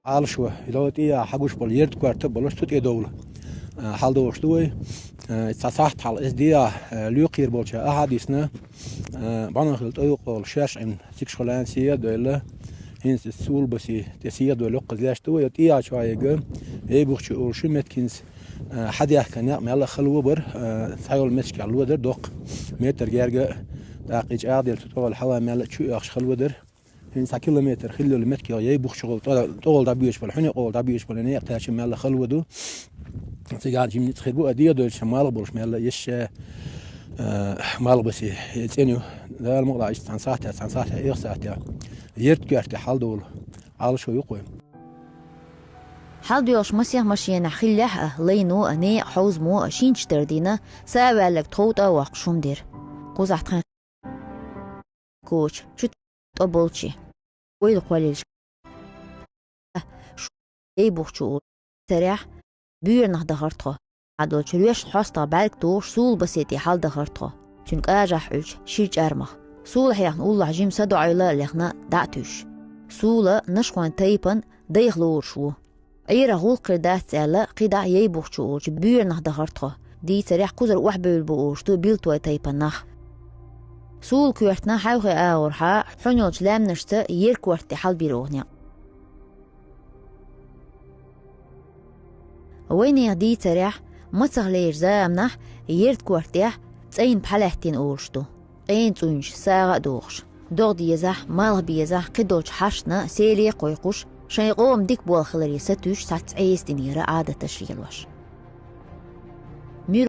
عالشوا يلوتي حقوش باليرد كوارت بلوش تي دولة حال دوشتوي تصحت حال اس دي ليقير بولشا احاديثنا بانا خلت ايقول شاش ان سيكشولان سيا دوله هنس السول بسي تسيا دوله قزلاشتو يتي شويه اي بوخش اورشو متكنز حد كان يعمل يلا خلوه بر ثايل مسك على الودر دوق متر جارجا داقيج عادل تطول حوا مال شو اخش خلودر هنس كيلومتر خلو المتك يا بوخ شغل طول دبيش بالحني قول دبيش بالني تاش مال خلودو سيجار جيم تخربو اديه دول شمال بولش مال يش مال بسي يتسنيو لا الموضوع عن ساعتها ايه ساعتها يرت كارت حال دول على شو يقوي حال ديوش مسيح مشينا خلاه لينو اني حوز مو شينش تردينا ساوى لك توتا وقشوم دير قوزعت خان كوش شو تقبلشي ويد قواليش شو يبوخشو سريح بير نخ دخرتخو عدو شلوش حاستا بالك توش سول بسيتي حال دخرتخو چونك اجح عوش شيرج ارمخ سول حيان اول عجيم سدو عيلا لخنا دعتوش سول نشقوان تيبن ديخلور شو اي رغول قردات سالا قيدا يبوخشو بير نخ دخرتخو دي سريح قزر وحبه البقوش تو بيلتو تيبن نخ سول كوارتنا حاوخي آورها حنيوش لام نشتا يركوارتي حال بيروغنيا ويني دي تريح ما تغليش زامنح يرد كوارتيح تسين بحالحتين أولشتو قين تونش ساغا دوغش دوغ دي يزاح مالغ بيزاح قدوش حشنا سيلي قويقوش شايقوم ديك بول خلري ستوش ساتعيس دينيرا عادة تشريل وش